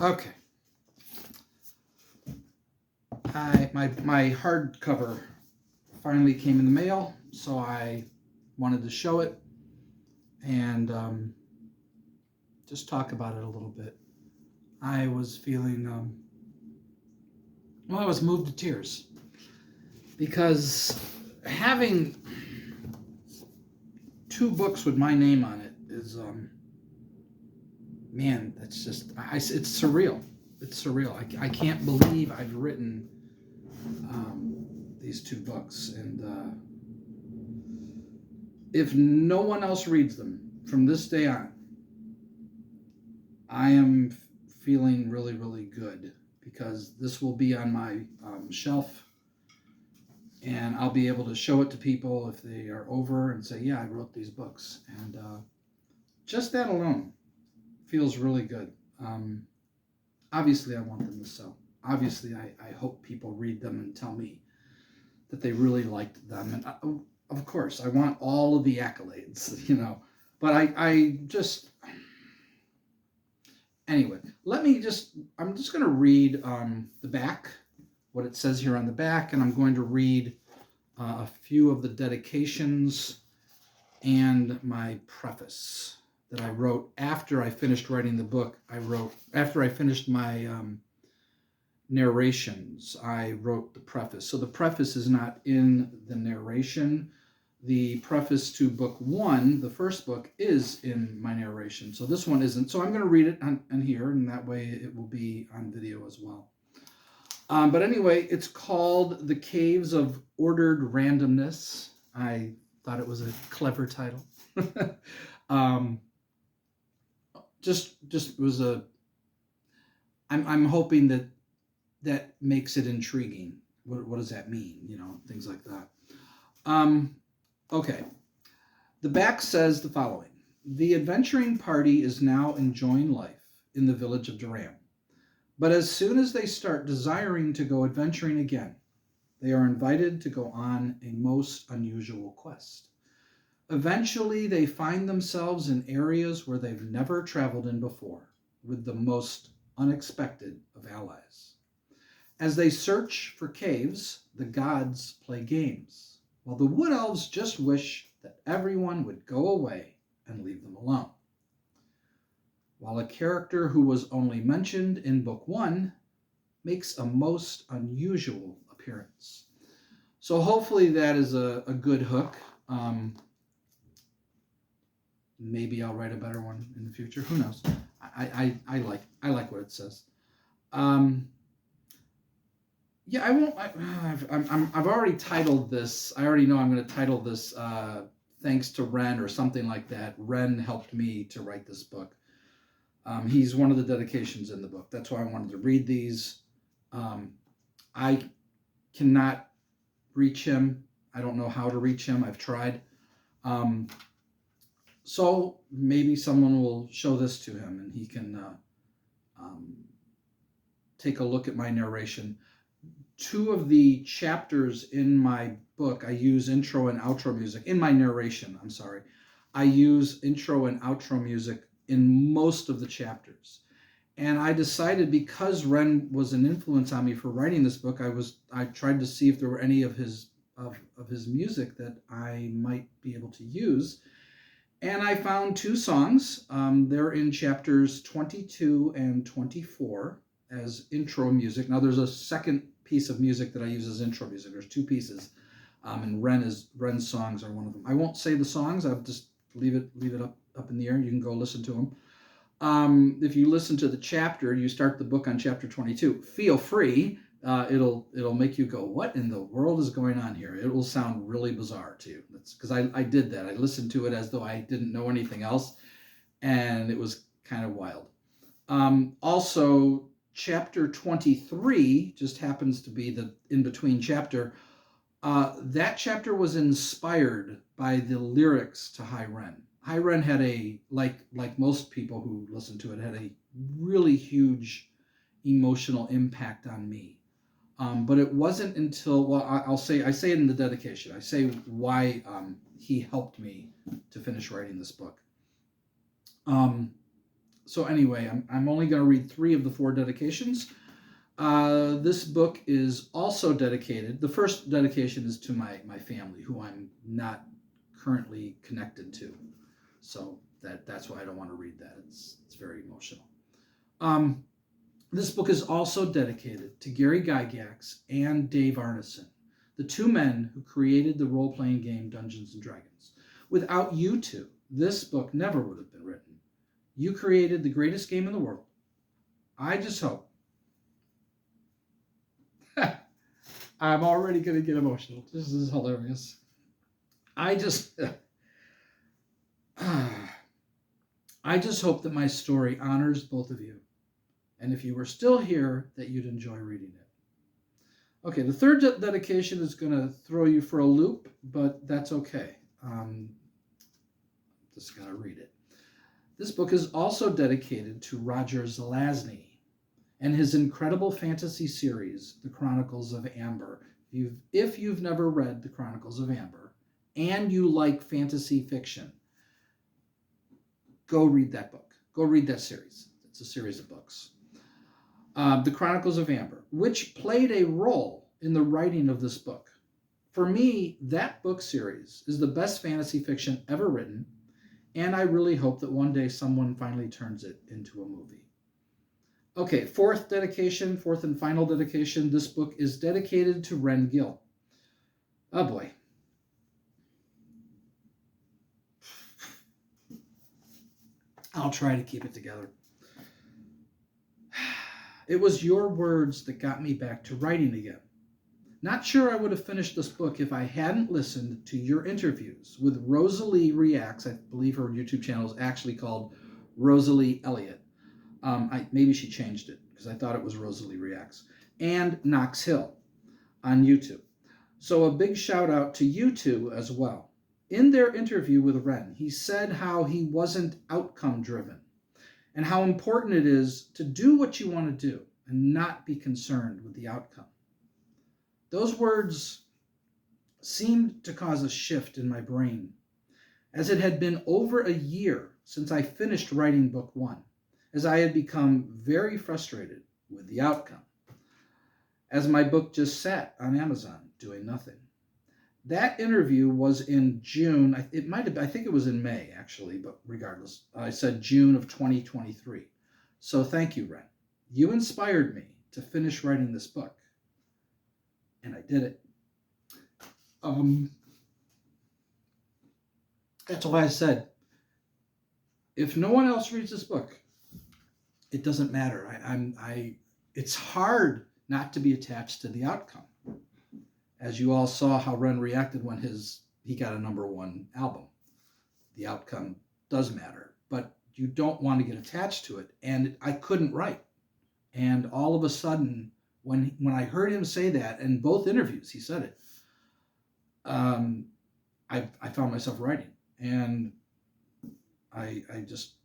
Okay. My hardcover finally came in the mail, so I wanted to show it and just talk about it a little bit. I was feeling, I was moved to tears because having two books with my name on it is, man, that's just, it's surreal. It's surreal. I can't believe I've written these two books. And if no one else reads them from this day on, I am feeling really, really good because this will be on my shelf and I'll be able to show it to people if they are over and say, yeah, I wrote these books. And just that alone feels really good. Obviously, I want them to sell. Obviously, I hope people read them and tell me that they really liked them. And of course, I want all of the accolades, But I just, anyway, I'm just going to read the back, what it says here on the back, and I'm going to read a few of the dedications and my preface that I wrote after I finished writing the book. After I finished my narrations, I wrote the preface. So the preface is not in the narration. The preface to book one, the first book, is in my narration. So this one isn't. So I'm going to read it on here, and that way it will be on video as well. But anyway, it's called The Caves of Ordered Randomness. I thought it was a clever title. Just was a. I'm hoping that makes it intriguing. What does that mean? Things like that. Okay. The back says the following. The adventuring party is now enjoying life in the village of Duran. But as soon as they start desiring to go adventuring again, they are invited to go on a most unusual quest. Eventually, they find themselves in areas where they've never traveled in before, with the most unexpected of allies. As they search for caves, the gods play games, while the wood elves just wish that everyone would go away and leave them alone. While a character who was only mentioned in book one makes a most unusual appearance. So hopefully that is a good hook. Maybe I'll write a better one in the future. Who knows? I like what it says. Yeah, I won't. I've already titled this. I already know I'm going to title this "Thanks to Ren" or something like that. Ren helped me to write this book. He's one of the dedications in the book. That's why I wanted to read these. I cannot reach him. I don't know how to reach him. I've tried. So maybe someone will show this to him and he can take a look at my narration. Two of the chapters in my book, I use intro and outro music. In my narration, I'm sorry. I use intro and outro music in most of the chapters. And I decided, because Ren was an influence on me for writing this book, I tried to see if there were any of his music that I might be able to use. And I found two songs. They're in chapters 22 and 24 as intro music. Now there's a second piece of music that I use as intro music. There's two pieces, and Ren's songs are one of them. I won't say the songs. I'll just leave it up in the air. You can go listen to them. If you listen to the chapter, you start the book on chapter 22. Feel free. It'll make you go, what in the world is going on here? It will sound really bizarre to you. That's because I did that. I listened to it as though I didn't know anything else, and it was kind of wild. Also, chapter 23 just happens to be the in-between chapter. That chapter was inspired by the lyrics to High Ren. High Ren had like most people who listen to it, had a really huge emotional impact on me. But it wasn't until, well, I say it in the dedication. I say why he helped me to finish writing this book. So anyway, I'm only going to read 3 of the 4 dedications. This book is also dedicated. The first dedication is to my family, who I'm not currently connected to. So that's why I don't want to read that. It's very emotional. Um, this book is also dedicated to Gary Gygax and Dave Arneson, the 2 men who created the role-playing game Dungeons and Dragons. Without you 2, this book never would have been written. You created the greatest game in the world. I just hope. I'm already going to get emotional. This is hilarious. I just hope that my story honors both of you. And if you were still here, that you'd enjoy reading it. Okay, the third dedication is going to throw you for a loop, but that's okay. Just going to read it. This book is also dedicated to Roger Zelazny and his incredible fantasy series, The Chronicles of Amber. If you've never read The Chronicles of Amber and you like fantasy fiction, go read that book. Go read that series. It's a series of books. The Chronicles of Amber, which played a role in the writing of this book. For me, that book series is the best fantasy fiction ever written, and I really hope that one day someone finally turns it into a movie. Okay, fourth and final dedication. This book is dedicated to Ren Gill. Oh boy. I'll try to keep it together. It was your words that got me back to writing again. Not sure I would have finished this book if I hadn't listened to your interviews with Rosalie Reacts. I believe her YouTube channel is actually called Rosalie Elliott. Maybe she changed it because I thought it was Rosalie Reacts. And Knox Hill on YouTube. So a big shout out to you 2 as well. In their interview with Ren, he said how he wasn't outcome driven and how important it is to do what you want to do and not be concerned with the outcome. Those words seemed to cause a shift in my brain, as it had been over a year since I finished writing book 1, as I had become very frustrated with the outcome, as my book just sat on Amazon doing nothing. That interview was in June. I think it was in May, actually, but regardless, I said June of 2023. So thank you, Ren. You inspired me to finish writing this book, and I did it. That's why I said, if no one else reads this book, it doesn't matter. It's hard not to be attached to the outcome. As you all saw how Ren reacted when he got a #1 album. The outcome does matter, but you don't want to get attached to it. And I couldn't write. And all of a sudden, when I heard him say that, in both interviews, he said it, I found myself writing. And I just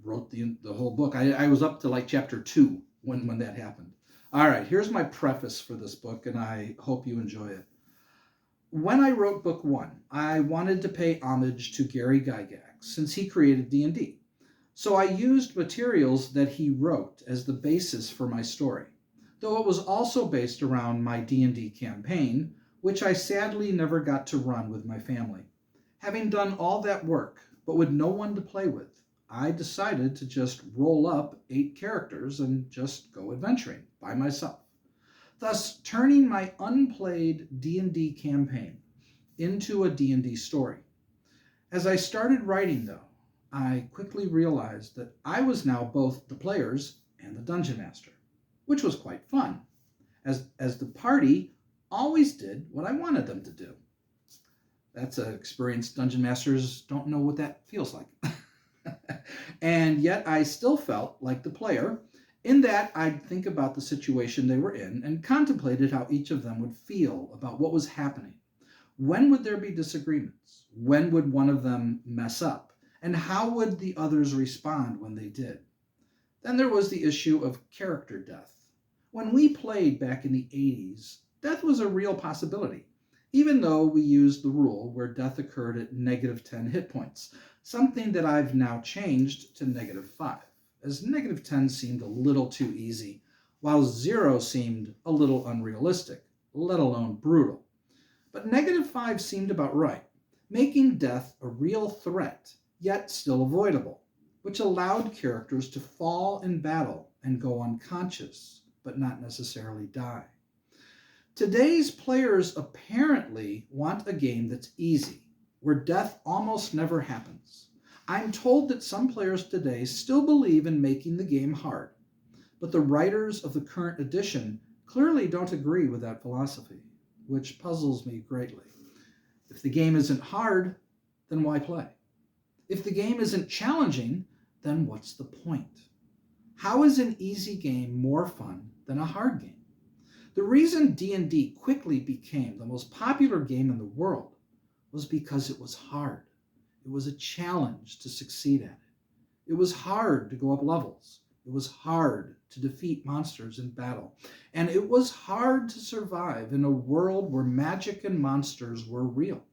wrote the whole book. I was up to like chapter 2 when that happened. All right, here's my preface for this book, and I hope you enjoy it. When I wrote book 1, I wanted to pay homage to Gary Gygax, since he created D&D. So I used materials that he wrote as the basis for my story, though it was also based around my D&D campaign, which I sadly never got to run with my family. Having done all that work, but with no one to play with, I decided to just roll up 8 characters and just go adventuring by myself, thus turning my unplayed D&D campaign into a D&D story. As I started writing, though, I quickly realized that I was now both the players and the dungeon master, which was quite fun, as the party always did what I wanted them to do. That's an experienced dungeon masters don't know what that feels like. And yet I still felt like the player, in that I'd think about the situation they were in and contemplated how each of them would feel about what was happening. When would there be disagreements? When would one of them mess up? And how would the others respond when they did? Then there was the issue of character death. When we played back in the 80s, death was a real possibility, even though we used the rule where death occurred at -10 hit points, something that I've now changed to -5. as -10 seemed a little too easy, while 0 seemed a little unrealistic, let alone brutal. But -5 seemed about right, making death a real threat, yet still avoidable, which allowed characters to fall in battle and go unconscious, but not necessarily die. Today's players apparently want a game that's easy, where death almost never happens. I'm told that some players today still believe in making the game hard, but the writers of the current edition clearly don't agree with that philosophy, which puzzles me greatly. If the game isn't hard, then why play? If the game isn't challenging, then what's the point? How is an easy game more fun than a hard game? The reason D&D quickly became the most popular game in the world was because it was hard. It was a challenge to succeed at it. It was hard to go up levels. It was hard to defeat monsters in battle. And it was hard to survive in a world where magic and monsters were real.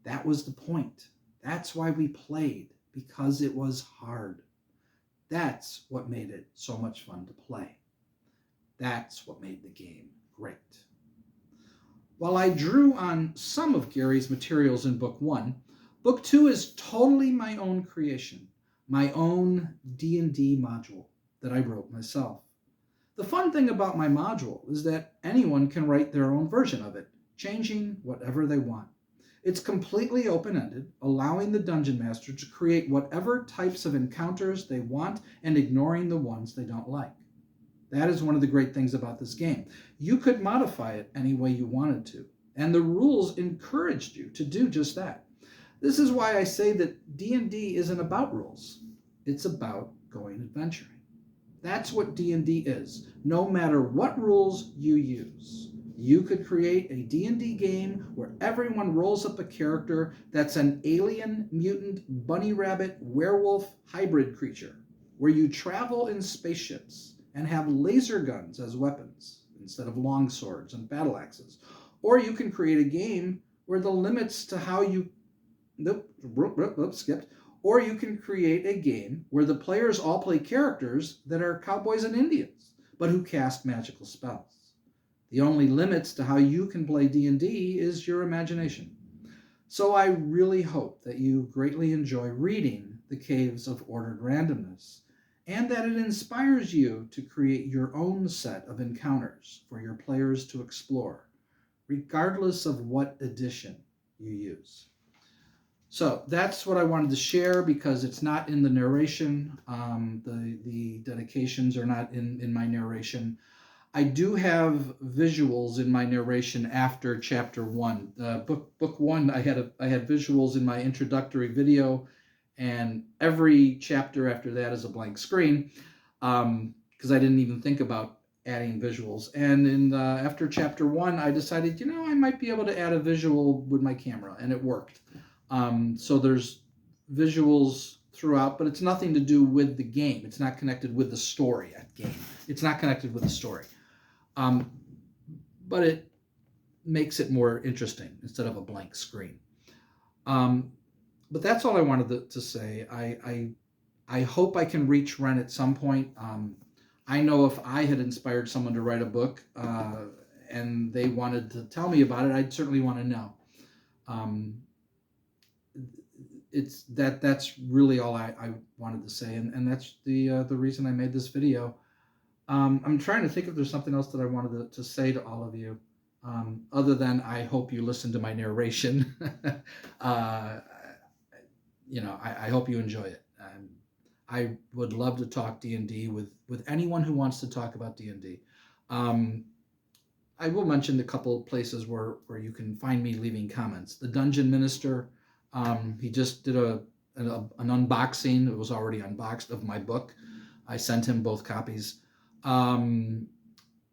That was the point. That's why we played, because it was hard. That's what made it so much fun to play. That's what made the game great. While I drew on some of Gary's materials in Book 1, Book 2 is totally my own creation, my own D&D module that I wrote myself. The fun thing about my module is that anyone can write their own version of it, changing whatever they want. It's completely open-ended, allowing the Dungeon Master to create whatever types of encounters they want and ignoring the ones they don't like. That is one of the great things about this game. You could modify it any way you wanted to, and the rules encouraged you to do just that. This is why I say that D&D isn't about rules. It's about going adventuring. That's what D&D is, no matter what rules you use. You could create a D&D game where everyone rolls up a character that's an alien, mutant, bunny rabbit, werewolf hybrid creature, where you travel in spaceships and have laser guns as weapons instead of long swords and battle axes. Or you can create a game where the limits to how you... skipped. Or you can create a game where the players all play characters that are cowboys and Indians, but who cast magical spells. The only limits to how you can play D&D is your imagination. So I really hope that you greatly enjoy reading The Caves of Ordered Randomness, and that it inspires you to create your own set of encounters for your players to explore, regardless of what edition you use. So that's what I wanted to share, because it's not in the narration. The dedications are not in my narration. I do have visuals in my narration after chapter 1. Book 1, I had visuals in my introductory video, and every chapter after that is a blank screen, because I didn't even think about adding visuals. And after chapter 1, I decided, I might be able to add a visual with my camera, and it worked. So there's visuals throughout, but it's nothing to do with the game. It's not connected with the story at game. It's not connected with the story. But it makes it more interesting instead of a blank screen. But that's all I wanted to say. I hope I can reach Ren at some point. I know if I had inspired someone to write a book and they wanted to tell me about it, I'd certainly want to know. That's really all I wanted to say, and that's the reason I made this video. I'm trying to think if there's something else that I wanted to say to all of you, other than I hope you listen to my narration. I hope you enjoy it. I would love to talk D&D with anyone who wants to talk about D&D. I will mention a couple places where you can find me leaving comments. The Dungeon Minister, he just did an unboxing. It was already unboxed of my book. I sent him both copies.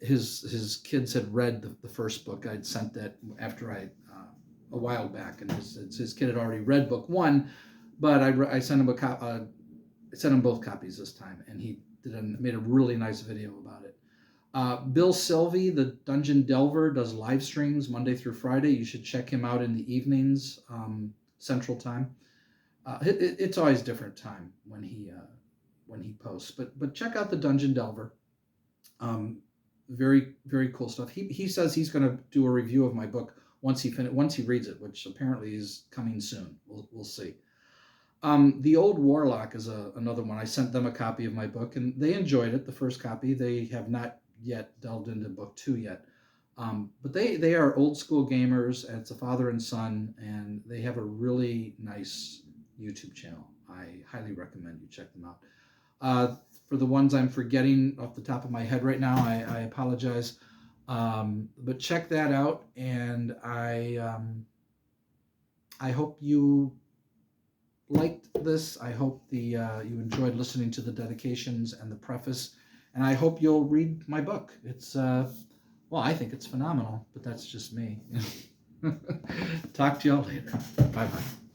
His kids had read the first book. I'd sent that after a while back, and his kid had already read book 1, but I sent him I sent him both copies this time, and he made a really nice video about it. Bill Sylvie, the Dungeon Delver, does live streams Monday through Friday. You should check him out in the evenings, Central Time. It's always different time when he when he posts. But check out the Dungeon Delver. Very, very cool stuff. He says he's going to do a review of my book once he reads it, which apparently is coming soon. We'll see. The Old Warlock is another one. I sent them a copy of my book, and they enjoyed it, the first copy. They have not yet delved into book 2 yet. But they are old school gamers, and it's a father and son, and they have a really nice YouTube channel. I highly recommend you check them out. For the ones I'm forgetting off the top of my head right now, I apologize. But check that out, and I hope you liked this. I hope you enjoyed listening to the dedications and the preface, and I hope you'll read my book. It's well, I think it's phenomenal, but that's just me. Talk to y'all later. Bye bye.